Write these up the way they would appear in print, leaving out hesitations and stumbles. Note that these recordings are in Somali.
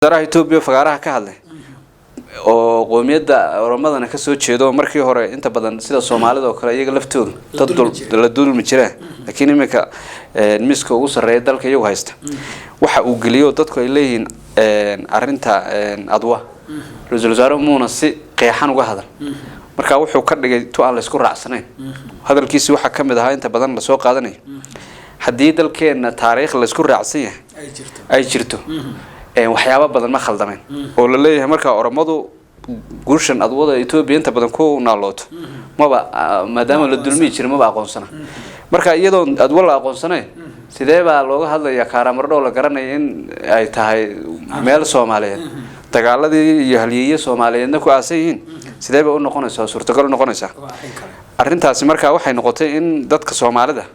Daraha Itoobiya fagaaraha ka hadlay oo qoomiyadda Oromadana ka soo jeedo markii hore inta badan sida Soomaalida oo kale iyaga laftooda dad la dulmi jiray laakiin imika miiska ugu sareeya dalka iyagu haysta waxa uu geliyo dadku ay leeyihiin arinta adwa ra'iisul wasaare muuna si qeexan uga hadal marka wuxuu ka dhigay to aan la isku raacsanayn hadalkiisa waxa kamid ah inta badan la soo qaadanayo hadii dalkeena taariikh la isku raacsan yahay ay jirto waxyaabo badan ma khaldameen oo la leeyahay marka Oromadu guushan adwada Itoobiya inta badan ku naalooto maadaama la dulmi jiray ma aqoonsana marka iyadoo adwa la aqoonsanay sidee baa looga hadlayaa Karamardho la garanay in ay tahay meel Soomaaliyeed dagaaladii iyo halyeeyada Soomaaliyeedna ku aasayiin sidee baa u noqonaysaa suurtagal noqonaysaa arintaasi marka waxay noqotay in dadka Soomaalida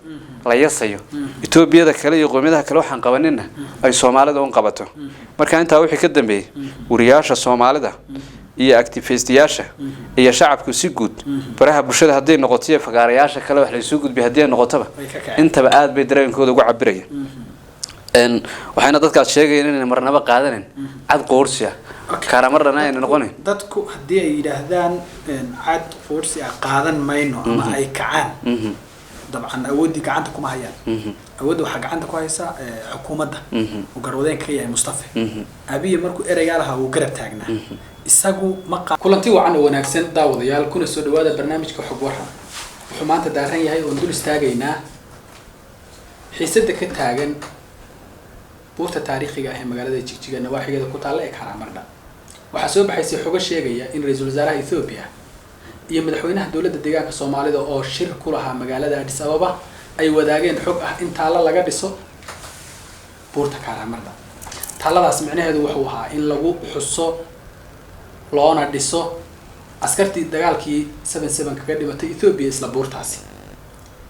la yasayo Itoobiyada kale iyo qoomiyadaha kale waxaan qabanina ay Soomaalida u qabato marka inta wixii ka dambeeyay wariyaasha Soomaalida iyo activistiyaasha iyo shacabku si guud baraha bulshada haday noqoto fagaarayaasha kale wax la soo gudbi haday noqotaba intaba aad bay dareenkooda ugu cabirayaan waxayna dadkaas sheegayeen in marnaba qaadanin cad qoorsi Karamardhana ay noqoneen dadku hadii ay yiraahdaan cad qoorsi qaadan mayno ama ay kacaan طبعا أودي قاعدة كم هيا أودي وحاجة عندك كويسة حكومة ده وجرودين كي مصطفى أبي مركو إرجالها وقرب تاجنا الساقو مقا كل انتي وعنه وناكسن داود يال كون السود هذا برنامج كحبورها وحمانة دارين هاي وندول استاجينا حسيت كتاجن بورت تاريخي جاه مقالة تشجع نواحي كذا كنت على كرامردha وحسب حيث حوجة شيء إن رئيس الوزراء إثيوبيا iyo madaxweynaha dawladda deegaanka Soomaalida oo shir ku lahaa magaalada Addis Ababa ay wadaageen xog ah in taala laga dhiso buurta Karamardha taladaas macnaheedu wuxuu ahaa in lagu xuso loona dhiso askartii dagaalkii 77 kaga dhimatay Ethiopia isla buurtaasi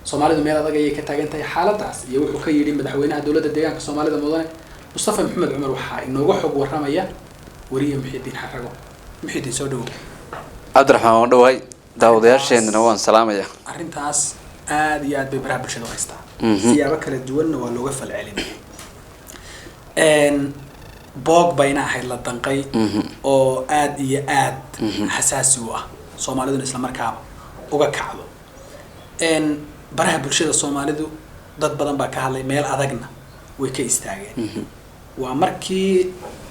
Soomaalidu meel adag ay ka taagantahay xaaladaas iyo wuxuu ka yiri madaxweynaha dawladda deegaanka Soomaalida mudane Mustafa Maxamed Cumar waxa inooga xog waramaya wariye Muxiidiin Xarago Muxiidiin soo dhaw عبد الرحمن ودواي داود ياشين نوان سلام يا أرنتاس آد ببرع برشة وغيستا سيابا كلا دوان ولغة فالعلم إن بوق بينا حيلا الدنقي أو آد حساسي هو صوماليدو الإسلام مركاب وغا كعبو إن برع برشة صوماليدو ضد بدن باكاها ميل أدقنا ويكي استاغين ومركي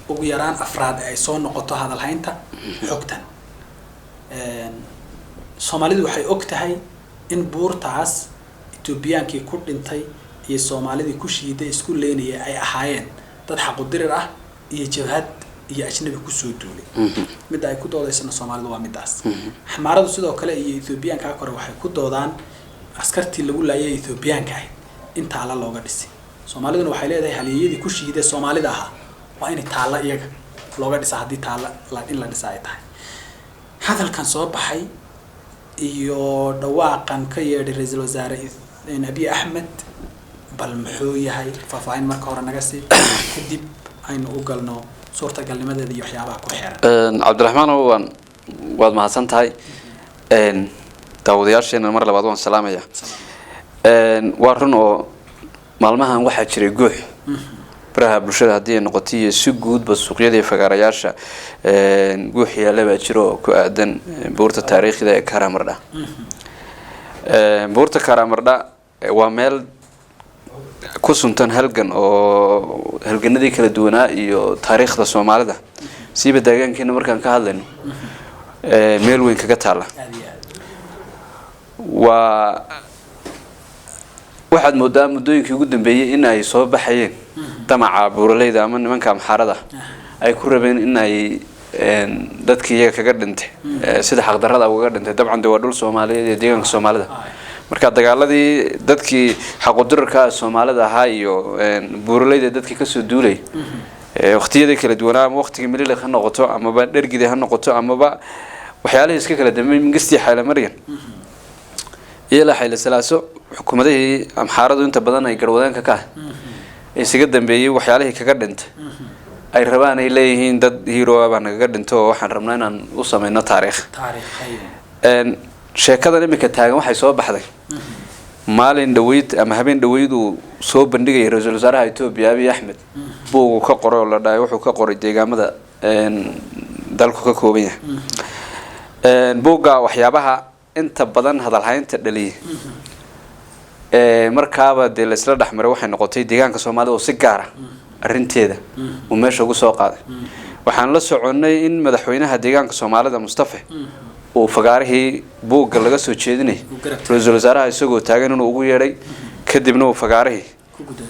وغيران أفراد أي صون نقطة هذا الهينتا حكتن Soomaalidu waxay og tahay in buurtaas Ethiopiankii ku dhintay iyo Soomaalidii ku shiiday isku leenayay ay ahaayeen dad xaq u dirir ah iyo jabhad iyo ajnabi ku soo duulay mid ay ku doodaysana Soomaalidu waa midaas xamaaradu sidoo kale iyo Ethiopianka kore waxay ku doodaan askartii lagu laayay Ethiopianka in taala looga dhisay Soomaaliduna waxay leedahay halyeeyadii ku shiiday Soomaalida ah waa in taala iyaga looga dhisay hadii taala in la dhisay tahay hadalkan soo baxay iyo dhawaaqan ka yeedhay ra'iisul wasaare Abiy Ahmed bal muxuu yahay faahfaahin marka hore naga sii kadib aynu u galno suurtagalnimadeeda iyo waxyaabaha ku xeeran Cabdiraxmaan waad mahadsan tahay daawadayaasheena mar labaad waan salaamaya waa run oo maalmahan waxa jiray guux baraha bulshada hadii noqotay si guud ba suuqyada fagaarayaasha guuxiya laba jiro ku aadan buurta taariikhda ee Karamardha buurta Karamardha waa meel ku suntan halgan oo halganadii kala duwanaa iyo taariikhda Soomaalida siiba deegaankeena markaan ka hadlayno meel weyn kaga taala waxaad moodaa muddooyinkii ugu dambeeyay in ay soo baxayeen damaca buuraleyda ama nimanka amxaarada ay ku rabeen in ay dadkii iyaga kaga dhintay sida xaq darrada uga dhintay dabcan waa dhul Soomaaliyeed iyo deegaanka Soomaalida marka dagaaladii dadkii xaq u dirarka Soomaalida ahaa iyo buuraleyda dadkii ka soo duulay waqtiyada kala duwan ama waqtiga mililay ha noqoto ama ba dhergida ha noqoto ama ba waxyaalaha iska kala dambeeyay mingistii xayla maryan ila xayla salaaso xukuumadii amxaaradu inta badan ay garwadeenka ka isaga dambeeyay waxyaalaha kaga dhintay ay rabaan ay leeyihiin dad hero ah naga dhinto waxaan rabnaa inaan u sameeyno taariikh sheekada imika taagan waxay soo baxday maalin dhaweyd ama habeen dhaweyd uu soo bandhigay ra'iisul wasaaraha Itoobiya Abiy Ahmed buugu ka qoray oo la dhahay wuxuu ka qoray deegaamada dalku ka kooban yahay buugga waxyaabaha inta badan hadalhaynta dhaliyay markaaba dee la isla dhexmaray waxay noqotay deegaanka Soomaalida oo si gaar ah arinteeda uu meesha ugu soo qaaday waxaan la soconay in madaxweynaha deegaanka Soomaalida Mustafa uu fagaarihii buugga laga soo jeedinay ra'iisul wasaaraha isagoo taagan inuu ugu yeeray kadibna uu fagaarihii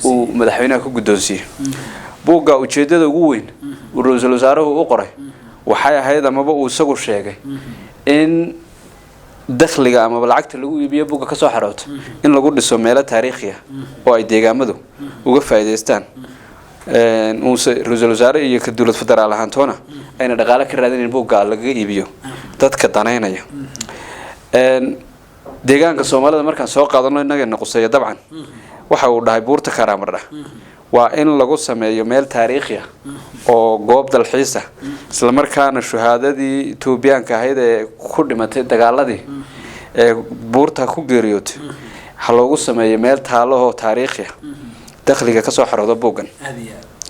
uu madaxweynaha ku guddoonsiiyay buugga ujeedada ugu weyn uu ra'iisul wasaaruhu u qoray waxay ahayd amaba uu isagu sheegay in dakhliga ama lacagta lagu iibiyo buugga ka soo xarooto in lagu dhiso meelo taariikhi ah oo ay deegaamadu uga faa'iideystaan ra'iisul wasaare iyo ka dawlad federaal ahaantoona ayna dhaqaale ka raadinayeen buugga laga iibiyo dadka danaynaya deegaanka Soomaalida markaan soo qaadano inaga noqosay dabcan waxa uu dhahay buurta Karamardha waa in lagu sameeyo meel taariikhi ah oo goob dalxiis ah isla markaana shuhaadadii Itoobiyaanka ahayd ee ku dhimatay dagaaladii ee buurta ku geeriyootay waxa loogu sameeyo meel taalo oo taariikhi ah dakhliga ka soo xaroodo buuggan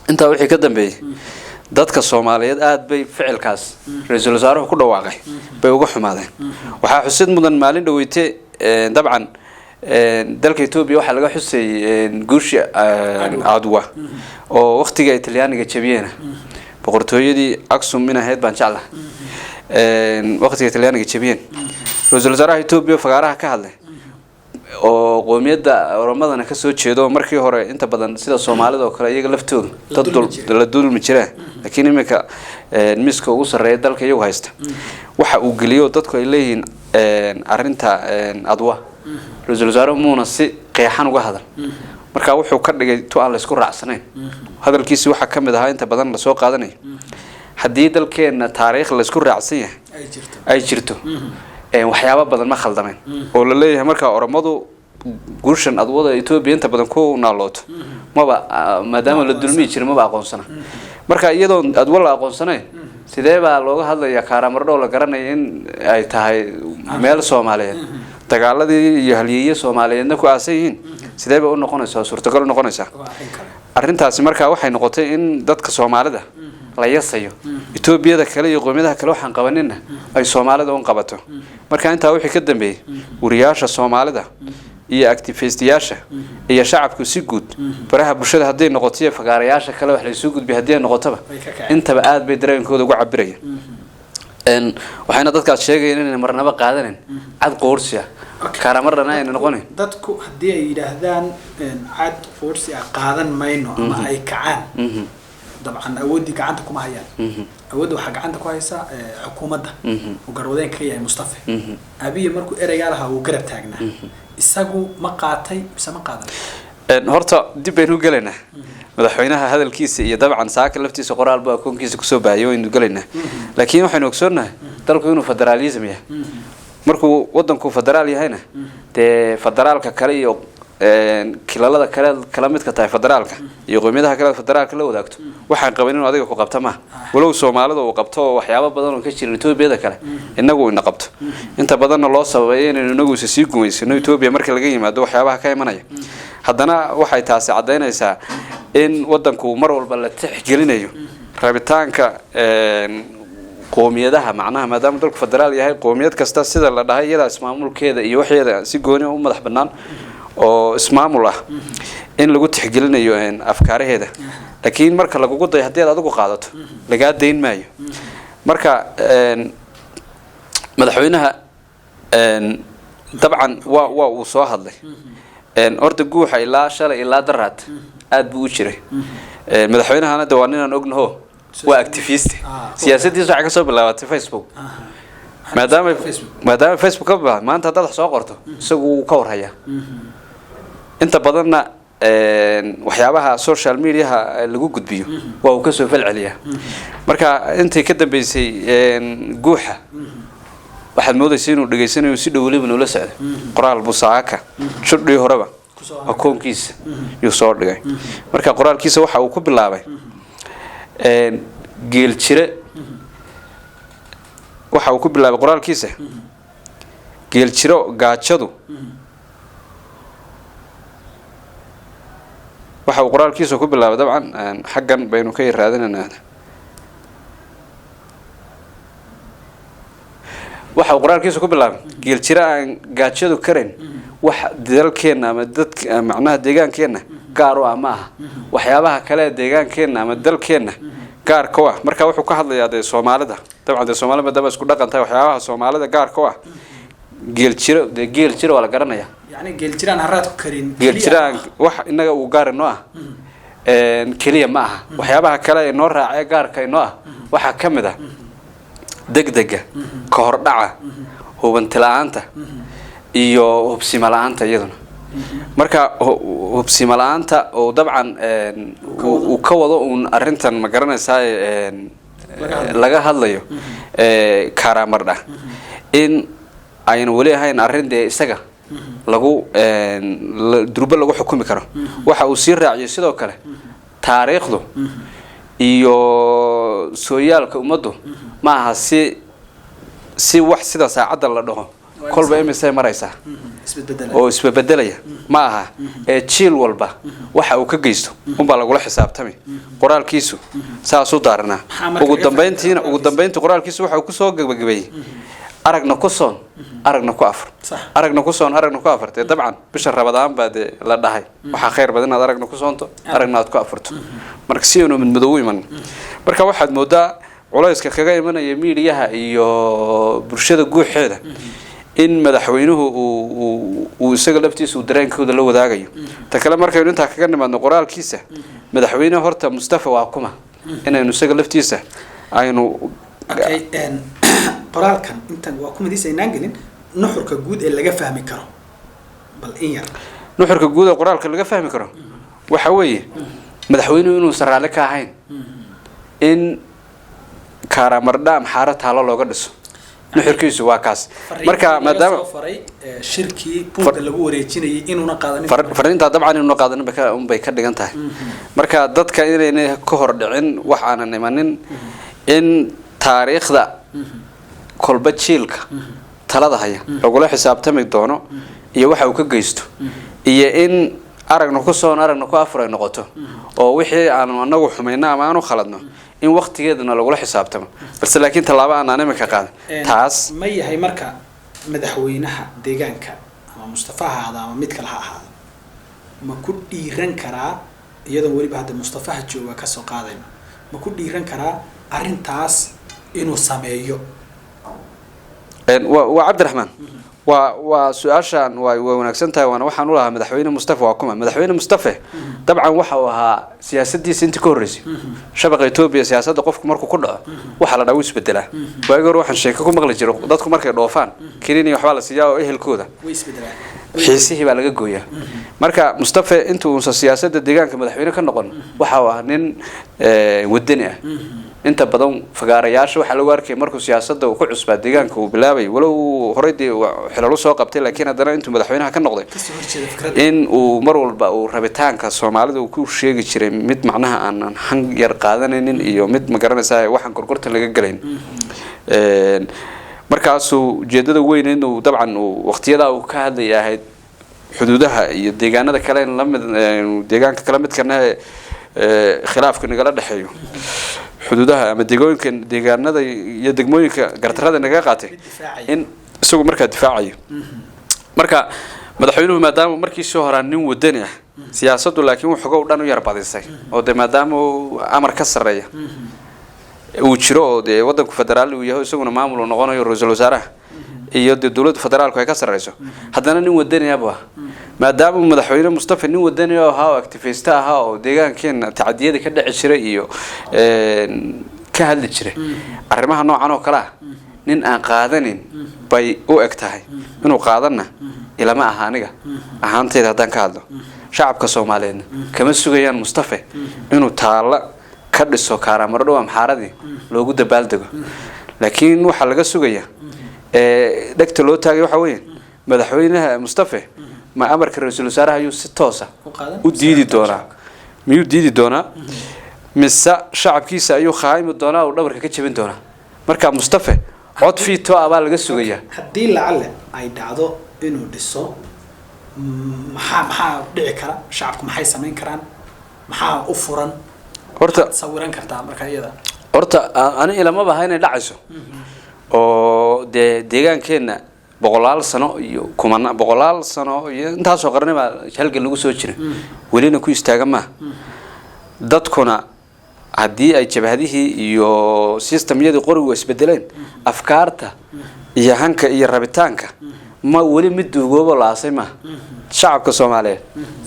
inta wixii ka dambeeyay dadka Soomaaliyeed aad bay ficilkaas ra'iisul wasaaruhu ku dhawaaqay bay uga xumaadeen waxa xusid mudan maalin dhaweeytay dabcan dalka Itoobiya waxa laga xusay guushi Adwa oo waqtiga Talyaaniga jabiyeen boqortooyadii Aksum min ahayd baan jeclahay waqtiga Talyaaniga jabiyeen ra'iisul wasaaraha Itoobiya fagaaraha ka hadlay oo qoomiyadda Oromadana ka soo jeedo markii hore inta badan sida Soomaalida oo kale iyaga laftooda dad la dulmi jiray laakiin imika miska ugu sareeyay dalka iyagu haysta waxa uu geliyo dadku ay leeyihiin arinta Adwa ra'iisul wasaaruhu muuna si qeexan uga hadal marka wuxuu ka dhigay to aan la isku raacsanayn hadalkiisa waxa kamid ah inta badan la soo qaadanay hadii dalkeena taariikh la isku raacsan yahay ay jirto waxyaabo badan ma khaldameen oo la leeyahay marka Oromadu guushan Adwada Itoobiya inta badan ku naalooto maba maadaama la dulmi jiray maba aqoonsana marka iyadoo Adwa la aqoonsanay sidee baa looga hadlayaa Karamardho la garanay in ay tahay meel Soomaaliyeed dagaaladii iyo halyeeyada Soomaaliyeedna ku aasayiin sidee bay u noqonaysaa suurtagal u noqonaysaa arintaasi marka waxay noqotay in dadka Soomaalida la yasayo Itoobiyada kale iyo qoomiyadaha kale waxaan qabanina ay Soomaalida u qabato marka inta wixii ka dambeeyay wariyaasha Soomaalida iyo activistiyaasha iyo shacabku si guud baraha bulshada haday noqoto fagaarayaasha kale wax la isugu gudbiyo haday noqotaba intaba aad bay dareenkooda ugu cabirayaan waxayna dadkaas sheegayeen inay marnaba qaadanin cad qoorsi ah Karamardhana ay noqonay dadku hadii ay yiraahdaan cad qoorsi ah qaadan mayno ama ay kacaan dabcan awoodii gacanta kuma hayaan awoodda waxa gacanta ku haysa xukuumadda oo garwadeen ka yahay Mustafa abiy markuu ereygaalaha uu garab taagnaa isagu ma qaatay mise ma qaadan horta dib aynu galeena madaxweynaha hadalkiisa iyo dabcan saaka laftiisa qoraal baa koonkiisa ku soo baahiyo inuu galeena laakiin waxaynu ogsoonahay dalku inuu federalism yahay markuu wadanku federaal yahayna de federaalka kale iyo kilalada kala mid ka tahay federaalka iyo qoomiyadaha kale federaalka la wadaagto waxaan qaban inuu adiga ku qabto ma walow Soomaalida uu qabto waxyaabo badan oo ka jira Itoobiyada kale inagu ina qabto inta badan loo sababayay in inagu si guumeysano Itoobiya marka laga yimaado waxyaabaha ka imanaya haddana waxay taasi cadeynaysaa in wadanku mar walba la tixgelinayo rabitaanka qoomiyadaha macnaha maadaama dalku federaal yahay qoomiyad kasta sida la dhahay iyada ismaamulkeeda iyo waxyeeda si gooni u madax banaan oo ismaamul ah in lagu tixgelinayo afkaaraheeda laakiin marka lagu day hadii aad adigu qaadato laga deyn maayo marka madaxweynaha dabcan waa uu soo hadlay orda guuxa ilaa shalay ilaa daraad aad buu u jiray madaxweynahana dawaanina ognaho waa activist siyaasaddiisa waxa ka soo bilaabatay Facebook maadaama Facebook ka baa maanta dad soo qorto isagu ka warhaya inta badanna waxyaabaha social media lagu gudbiyo waa uu ka soo falceliyaa marka intii ka dambeysay guuxa waxaad moodaysaa inuu dhageysanayo si dhawliba noo la socdo qoraal busaaka shudhii horeba akoonkiisa iyo soo dhigay marka qoraalkiisa waxa uu ku bilaabay geel jire waxa uu ku bilaabay qoraalkiisa geel jiro gaajadu waxa uu qoraalkiisa ku bilaabay dabcan xaggan baynu ka raadinaynaa waxa uu qoraalkiisa ku bilaabay geel jira aan gaajadu karin wax dalkeena ama dadka macnaha deegaankeena gaar u ah maaha waxyaabaha kale deegaankeena ama dalkeena gaar ka ah marka wuxuu ka hadlayaa Soomaalida dabcan Soomaalida daba isku dhaqantay waxyaabaha Soomaalida gaar ka ah geel jira wala garanaya يعني geel jiraan haraad ku karin geel jiraan wax inaga uu gaar inoo ah kaliya ma aha waxyaabaha kale ee noo raacay gaarka inoo ah waxa kamid ah degdega ka hor dhaca hubanti la'aanta iyo hubsima la'aanta iyaduna marka hubsima la'aanta oo dabcan uu ka wado arintan ma garanaysaa laga hadlayo karamardha in ayna wali ahayn arrinta isaga lagu durba lagu xukumi karo waxa uu sii raaciyay sidoo kale taariikhdu iyo sooyaalka umadu ma aha si wax sida saacada la dhaho kolba imisay maraysa oo isbedelaya ma aha jiil walba waxa uu ka geysto baa lagu xisaabtamay qoraalkiisu saas u daarna ugu dambeyntii qoraalkiisu waxa uu ku soo gabagabeeyay aragna ku soon aragna ku afar aragna ku soon aragna ku afartay dabcan bisha Ramadaan baad la dhahay waxa khayr badan aad aragna ku soonto aragna aad ku afarto marka si inuu mid madow iman marka waxaad moodaa culayska kaga imanaya miidiyaha iyo bulshada guuxeeda in madaxweynuhu uu isaga laftiisu dareenkooda la wadaagayo ta kale markaynu inta kaga nimaadno qoraalkiisa madaxweynaha horta Mustafa waa kuma inaynu isaga laftiisa aynu qoraalkan intan waa kuma diisaynaan gelin nuxurka guud ee laga fahmi karo bal in yar nuxurka guud ee qoraalka laga fahmi karo waxa weeye madaxweynuhu inuu saraale ka ahayn in karamardha xaarad taalo looga dhiso nuxurkiisu waa kaas marka maadaama shirkii buuga lagu wareejinayay inuuna qaadanin fariinta dabcan inuuna qaadanin bay ka dhigan tahay marka dadka inay ka hor dhicin wax aan imanin in taariikhda kolba jiilka talada haya lagula xisaabtami doono iyo waxa uu ka geysto iyo in aragna ku soo aragna ku afray noqoto oo wixii aan anagu xumayna ama aanu khaladno in waqtigeedana lagula xisaabtamo balse laakiin talaabo aan imika qaadan taas ma yahay marka madaxweynaha deegaanka ama Mustafa hada ama mid kale ha ahaado ma ku dhiiran karaa iyadoo waliba hada Mustafa jooga ka soo qaadayna ma ku dhiiran karaa arintaas inuu sameeyo وعبد الرحمن وسؤاشان ونكسنتها وانا waxaan u lahaa madaxweyne Mustafa waa kuma madaxweyne Mustafa dabcan waxa uu ahaa siyaasaddiisa inta ka horeysay shabaqa Itoobiya siyaasadda qofku markuu ku dhaco waxa la dhaw isbedelaa waagoor waxaan sheeko ku maqli jiray dadku markay dhoofaan keenin waxba la siiyaa oo ehelkooda way isbedelaan xiisihii baa laga gooyaa marka Mustafa intuu siyaasadda deegaanka madaxweyne ka noqon waxa uu ahaa nin wadani ah inta badan fagaarayaasha waxa lagu arkay markuu siyaasadda uu ku cusbaa deegaanka uu bilaabay walow horeydii xilalo soo qabtay laakiin haddana intuu madaxweynaha ka noqday in uu mar walba uu rabitaanka Soomaalida uu ku sheegi jiray mid macnaha aan han yar qaadanaynin iyo mid ma garanaysaa waxaan gorgorta laga galayn markaasuu ujeedada weyn inuu dabcan waqtiyada uu ka hadlayahay xuduudaha iyo deegaanada kale in la mid deegaanka kala mid kana khilaafka nagala dhaxeeyo xuduudaha ama deegaanada iyo degmooyinka gartarada naga qaatay in isagu marka difaacayo marka madaxweynuhu maadaama markii soo horaan nin wadani ah siyaasaddu laakiin wuxuu u dhan u yar badisay oo maadaama amar ka sareeya uu jiro oo wadanka federaal uu yahay isaguna maamul uu noqonayo ra'iisul wasaaraha iyo dawladda federaalku ay ka sareyso haddana nin wadani ah maadaama madaxweyne Mustafa nin wadani ah oo activist ah oo deegaankeena tacadiyada ka dhici jiray iyo ka hadli jiray arrimaha noocan oo kala nin aan qaadanin bay u egtahay inuu qaadana ilama aha aniga ahaanteeda hadan ka hadlo shacabka Soomaaliyeed kama sugayaan Mustafa inuu taala ka dhiso karamardho am xaaradii loogu dabaaldego laakiin waxa laga sugayaa dhagta loo taagay waxa weyn madaxweynaha Mustafa ma amarka ra'iisul wasaaraha ayuu si toos ah u diidi doonaa miyuu diidi doonaa mise shacabkiisa ayuu qaaymi doonaa oo dhabarka ka jabin doonaa marka Mustafa cod fiito aba laga sugayaa hadii lacalle ay dhacdo inuu dhiso maxaa dhici kara shacabku maxay sameyn karaan maxaa u furan horta sawiran kartaa marka iyada horta ani ilama baha inay dhacayso oo deegaankeena boqolaal sano iyo kumana boqolaal sano iyo intaasoo qarni baa halgan lagu soo jiray welina ku istaaga ma dadkuna haddii ay jabhadihii iyo systemyadii qorigu isbedeleen afkaarta iyo hanka iyo rabitaanka ma weli mid duugoobo laasay ma shacabka Soomaaliyeed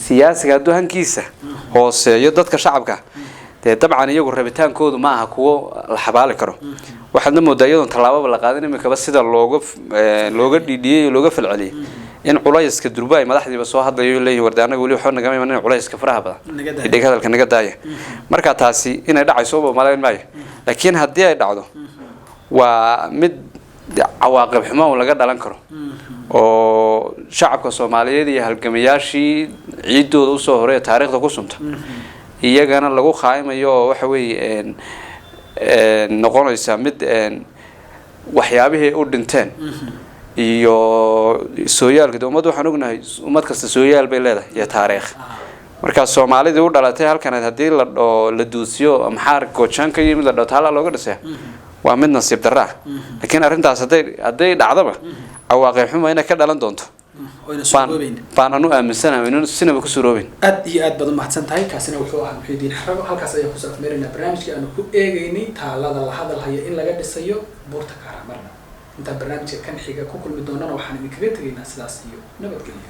siyaasiga hadduu hankiisa hooseeyo dadka shacabka dabcan iyagu rabitaankoodu ma aha kuwo la xabaali karo waxaadna moodaa iyadoon tallaabo la qaadan imikaba sida looga dhidhiyay looga falceliyay in culayska durba ay madaxdiiba soo hadlayo leeyihiin wardaanaga wali waxaan naga iman culayska faraha badan ee hadalka naga daaya marka taasi inay dhacayso oo malayn maayo laakiin haddii ay dhacdo waa mid cawaaqib xumo laga dhalan karo oo shacabka Soomaaliyeed iyo halgamayaashii ciidooda u soo horeeyay taariikhda ku sunta iyagana lagu qaaymayo waxa weey noqonaysa mid waxyaabihii u dhinteen iyo sooyaalka ummadda waxaan ognahay ummad kasta sooyaal bay leedahay iyo taariikh marka Soomaalida u dhalatay halkan hadii la duusiyo maxaar goojanka iyo mid la dhataala looga dhisay waa mid nasiib darro laakiin arintaas haday dhacdaba cawaaqib xumo inay ka dhalan doonto baan anu aaminsanahay inuu sinaba ku suuroobin aad iyo aad badan mahadsan tahay kaasina wuxuu ahaa Muxiidiin Xarago halkaas ayaa ku safmeerina barnaamijka aanu ku eegaynay taalada la hadalhayo in laga dhisayo buurta Karamarna inta barnaamijka kan xiga ku kulmi doonana waxaan idinkaga tagaynaa sidaas iyo nabadgelyo